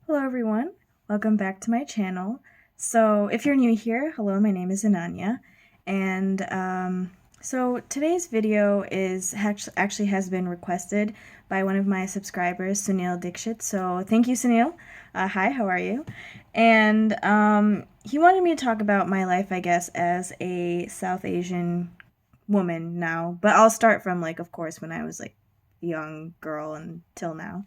Hello everyone, welcome back to my channel. So if you're new here, hello, my name is Ananya, and so today's video is actually has been requested by one of my subscribers, Sunil Dixit. So thank you, Sunil. Hi, how are you? And he wanted me to talk about my life, I guess, as a South Asian woman now, but I'll start from of course, when I was a young girl until now.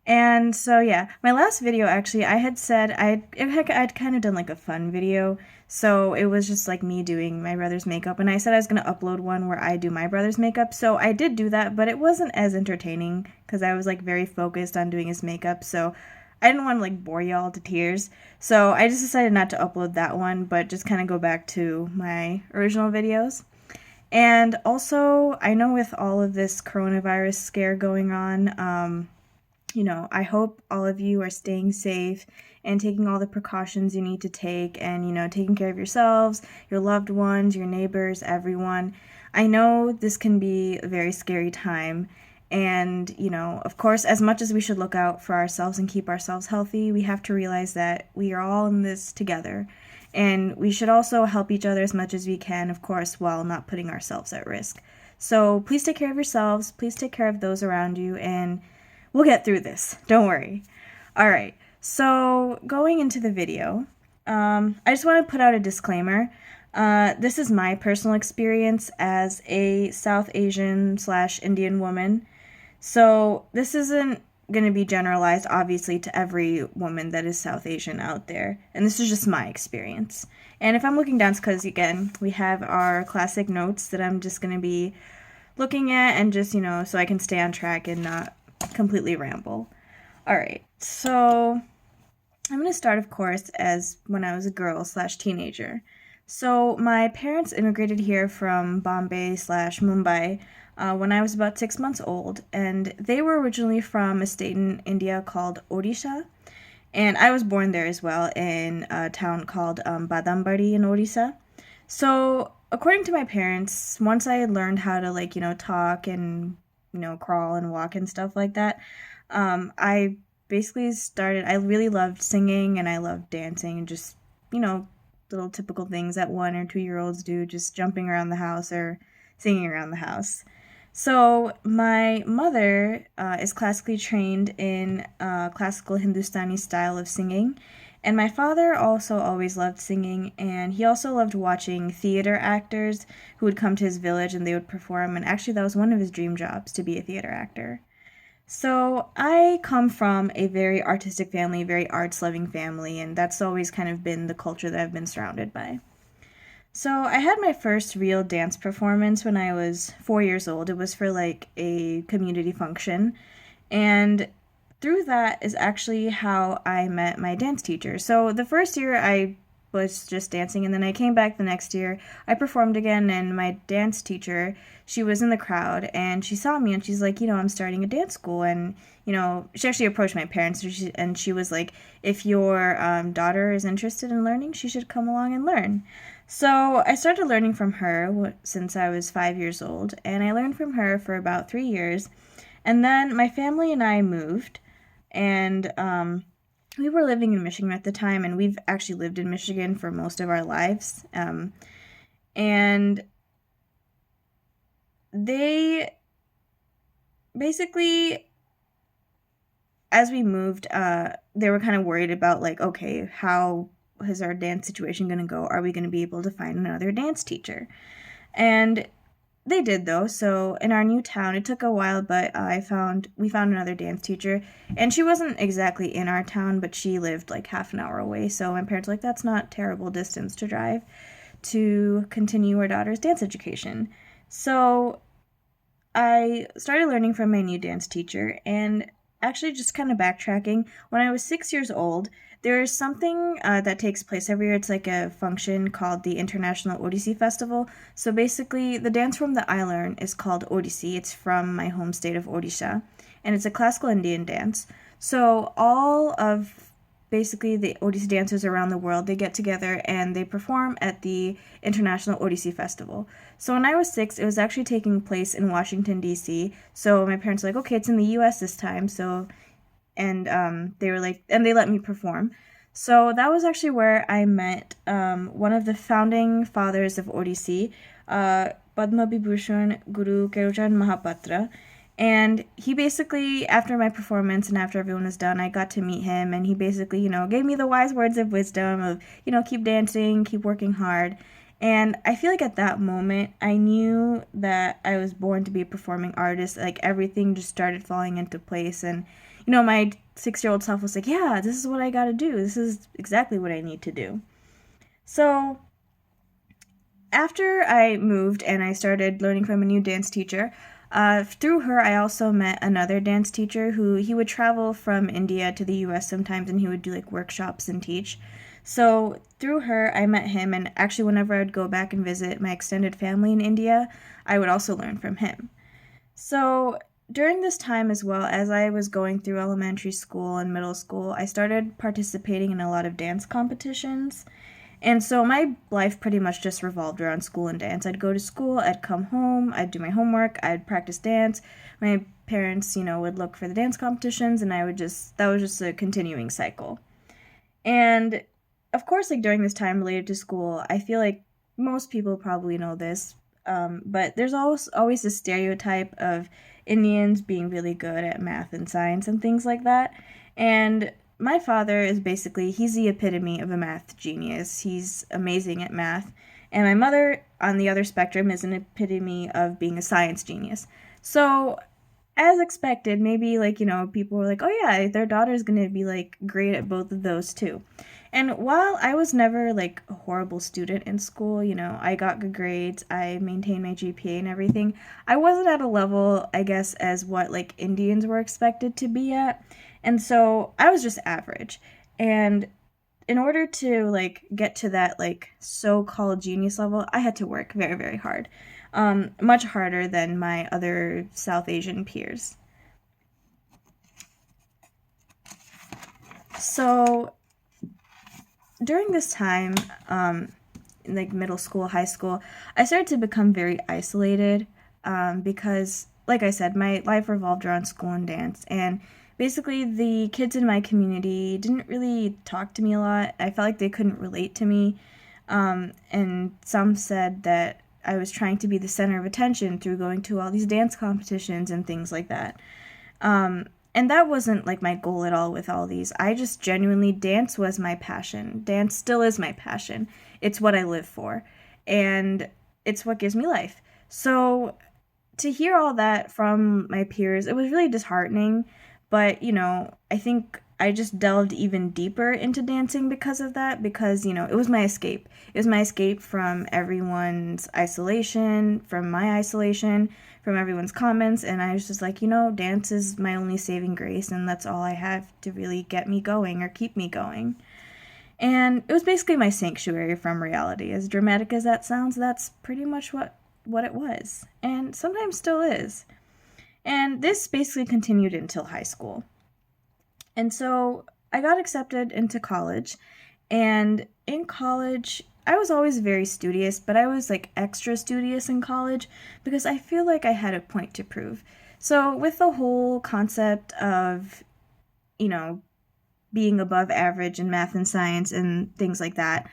And so yeah, my last video actually, I had said I'd kind of done like a fun video, so it was just like me doing my brother's makeup, and I said I was gonna upload one where I do my brother's makeup, so I did do that, but it wasn't as entertaining because I was like very focused on doing his makeup, so I didn't want to like bore y'all to tears, so I just decided not to upload that one, but just kind of go back to my original videos. And also, I know with all of this coronavirus scare going on, I hope all of you are staying safe and taking all the precautions you need to take and, taking care of yourselves, your loved ones, your neighbors, everyone. I know this can be a very scary time. And, of course, as much as we should look out for ourselves and keep ourselves healthy, we have to realize that we are all in this together. And we should also help each other as much as we can, of course, while not putting ourselves at risk. So please take care of yourselves, please take care of those around you, and we'll get through this. Don't worry. All right. So going into the video, I just want to put out a disclaimer. This is my personal experience as a South Asian / Indian woman. So this isn't going to be generalized, obviously, to every woman that is South Asian out there. And this is just my experience. And if I'm looking down, it's because, again, we have our classic notes that I'm just going to be looking at and just, so I can stay on track and not completely ramble. All right, so I'm going to start, of course, as when I was a girl / teenager. So my parents immigrated here from Bombay / Mumbai when I was about 6 months old, and they were originally from a state in India called Odisha, and I was born there as well in a town called Badambari in Odisha. So according to my parents, once I had learned how to talk and crawl and walk and stuff like that, I basically started, I really loved singing and I loved dancing and just, little typical things that 1 or 2 year olds do, just jumping around the house or singing around the house. So my mother is classically trained in classical Hindustani style of singing, and my father also always loved singing, and he also loved watching theater actors who would come to his village and they would perform, and actually that was one of his dream jobs, to be a theater actor. So I come from a very artistic family, very arts-loving family, and that's always kind of been the culture that I've been surrounded by. So I had my first real dance performance when I was 4 years old. It was for like a community function. And through that is actually how I met my dance teacher. So the first year I was just dancing, and then I came back the next year. I performed again, and my dance teacher, she was in the crowd, and she saw me, and she's like, I'm starting a dance school, and she actually approached my parents, and she was like, if your daughter is interested in learning, she should come along and learn. So I started learning from her since I was 5 years old, and I learned from her for about 3 years. And then my family and I moved, and we were living in Michigan at the time, and we've actually lived in Michigan for most of our lives. And they basically, as we moved, they were kind of worried about okay, how is our dance situation going to go? Are we going to be able to find another dance teacher? And they did, though. So in our new town, it took a while, but we found another dance teacher, and she wasn't exactly in our town, but she lived like half an hour away. So my parents were like, that's not terrible distance to drive to continue our daughter's dance education. So I started learning from my new dance teacher, and actually just kind of backtracking, when I was 6 years old, there is something that takes place every year. It's like a function called the International Odissi Festival. So basically, the dance form that I learn is called Odissi. It's from my home state of Odisha, and it's a classical Indian dance. So all of basically the Odissi dancers around the world, they get together and they perform at the International Odissi Festival. So when I was 6, it was actually taking place in Washington, D.C. So my parents were like, okay, it's in the U.S. this time, so and they were like, and they let me perform. So that was actually where I met one of the founding fathers of Odissi, Padma Vibhushan Guru Keruchan Mahapatra. And he basically, after my performance and after everyone was done, I got to meet him, and he basically, gave me the wise words of wisdom of, keep dancing, keep working hard. And I feel like at that moment, I knew that I was born to be a performing artist. Like everything just started falling into place. And, my 6-year-old self was like, yeah, this is what I got to do. This is exactly what I need to do. So after I moved and I started learning from a new dance teacher, through her, I also met another dance teacher who he would travel from India to the US sometimes and he would do like workshops and teach. So through her, I met him, and actually, whenever I would go back and visit my extended family in India, I would also learn from him. So during this time, as well as I was going through elementary school and middle school, I started participating in a lot of dance competitions. And so my life pretty much just revolved around school and dance. I'd go to school, I'd come home, I'd do my homework, I'd practice dance. My parents, would look for the dance competitions, and that was just a continuing cycle. And of course, like during this time related to school, I feel like most people probably know this, but there's always this stereotype of Indians being really good at math and science and things like that. And my father is basically, he's the epitome of a math genius. He's amazing at math. And my mother, on the other spectrum, is an epitome of being a science genius. So, as expected, maybe like, people were like, oh yeah, their daughter's gonna be like great at both of those too. And while I was never like a horrible student in school, I got good grades, I maintained my GPA and everything, I wasn't at a level, I guess, as what like Indians were expected to be at. And so I was just average. And in order to like get to that like so-called genius level, I had to work very, very hard. Much harder than my other South Asian peers. So during this time, in like middle school, high school, I started to become very isolated because, like I said, my life revolved around school and dance. And basically, the kids in my community didn't really talk to me a lot. I felt like they couldn't relate to me. And some said that I was trying to be the center of attention through going to all these dance competitions and things like that. And that wasn't like my goal at all with all these. I just genuinely, dance was my passion. Dance still is my passion. It's what I live for. And it's what gives me life. So to hear all that from my peers, it was really disheartening. But, I think I just delved even deeper into dancing because of that, because, it was my escape. It was my escape from everyone's isolation, from my isolation, from everyone's comments, and I was just like, dance is my only saving grace, and that's all I have to really get me going or keep me going. And it was basically my sanctuary from reality. As dramatic as that sounds, that's pretty much what it was, and sometimes still is. And this basically continued until high school. And so I got accepted into college. And in college, I was always very studious, but I was like extra studious in college because I feel like I had a point to prove. So, with the whole concept of, you know, being above average in math and science and things like that,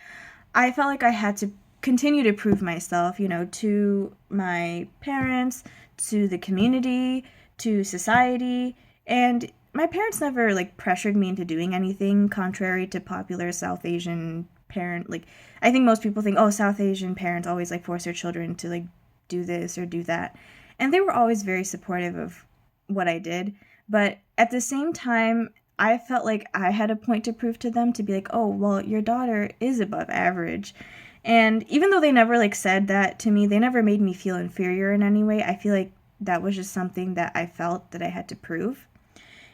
I felt like I had to continue to prove myself, to my parents, to the community, to society. And my parents never like pressured me into doing anything contrary to popular South Asian parent, like, I think most people think, oh, South Asian parents always like force their children to like do this or do that. And they were always very supportive of what I did. But at the same time, I felt like I had a point to prove to them, to be like, oh, well, your daughter is above average. And even though they never like said that to me, they never made me feel inferior in any way. I feel like that was just something that I felt that I had to prove.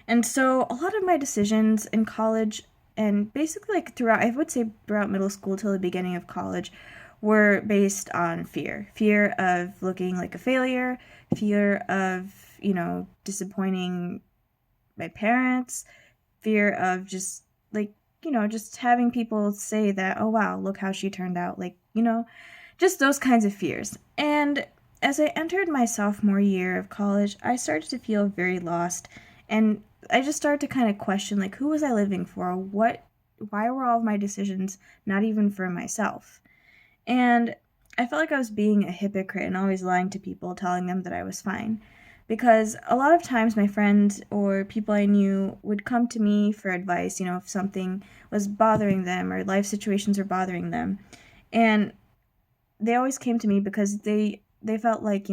And so a lot of my decisions in college, and basically like throughout, I would say throughout middle school till the beginning of college, were based on fear. Fear of looking like a failure, fear of, disappointing my parents, fear of just like, just having people say that, oh wow, look how she turned out. Like, just those kinds of fears. And as I entered my sophomore year of college, I started to feel very lost. And I just started to kind of question, like, who was I living for? Why were all of my decisions not even for myself? And I felt like I was being a hypocrite and always lying to people, telling them that I was fine. Because a lot of times my friends or people I knew would come to me for advice, if something was bothering them or life situations were bothering them. And they always came to me because they felt like,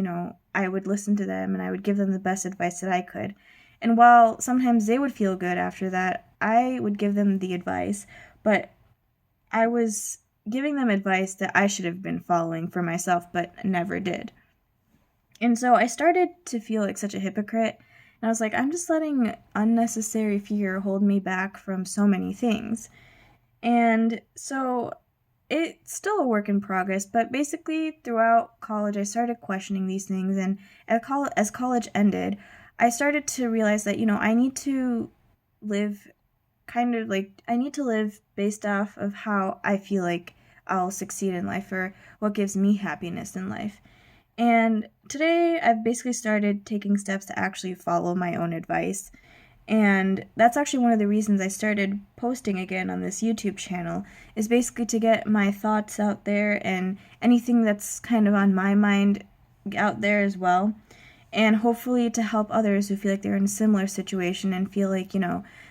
I would listen to them and I would give them the best advice that I could. And while sometimes they would feel good after that, I would give them the advice, but I was giving them advice that I should have been following for myself, but never did. And so I started to feel like such a hypocrite. And I was like, I'm just letting unnecessary fear hold me back from so many things. And so it's still a work in progress, but basically throughout college, I started questioning these things. And as college ended, I started to realize that, I need to live I need to live based off of how I feel like I'll succeed in life or what gives me happiness in life. And today I've basically started taking steps to actually follow my own advice. And that's actually one of the reasons I started posting again on this YouTube channel, is basically to get my thoughts out there and anything that's kind of on my mind out there as well. And hopefully to help others who feel like they're in a similar situation and feel like,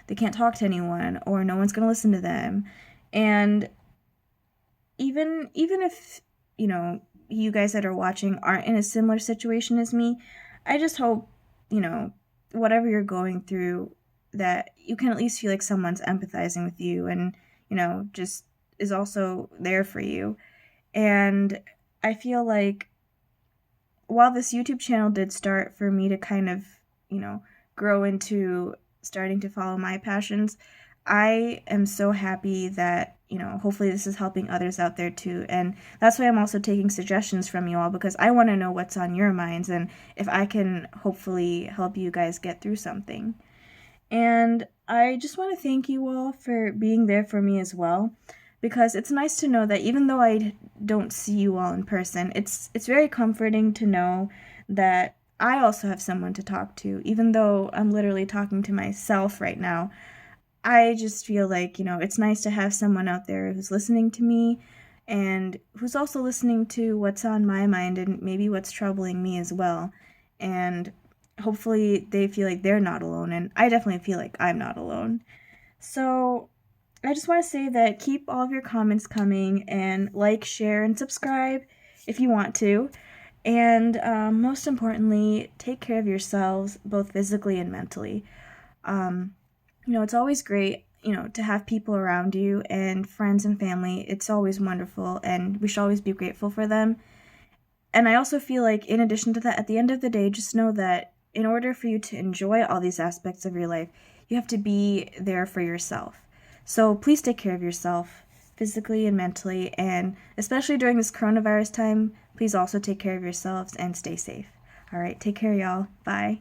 they can't talk to anyone or no one's going to listen to them. And even if, you guys that are watching aren't in a similar situation as me, I just hope, whatever you're going through, that you can at least feel like someone's empathizing with you and, just is also there for you. And I feel like while this YouTube channel did start for me to kind of, grow into starting to follow my passions, I am so happy that, hopefully this is helping others out there too. And that's why I'm also taking suggestions from you all, because I want to know what's on your minds and if I can hopefully help you guys get through something. And I just want to thank you all for being there for me as well, because it's nice to know that even though I don't see you all in person, it's very comforting to know that I also have someone to talk to, even though I'm literally talking to myself right now. I just feel like, it's nice to have someone out there who's listening to me and who's also listening to what's on my mind and maybe what's troubling me as well. And hopefully they feel like they're not alone, and I definitely feel like I'm not alone. So I just want to say that keep all of your comments coming and like, share, and subscribe if you want to. And most importantly, take care of yourselves, both physically and mentally. It's always great, to have people around you and friends and family. It's always wonderful, and we should always be grateful for them. And I also feel like, in addition to that, at the end of the day, just know that in order for you to enjoy all these aspects of your life, you have to be there for yourself. So please take care of yourself, physically and mentally, and especially during this coronavirus time, please also take care of yourselves and stay safe. All right, take care, y'all. Bye.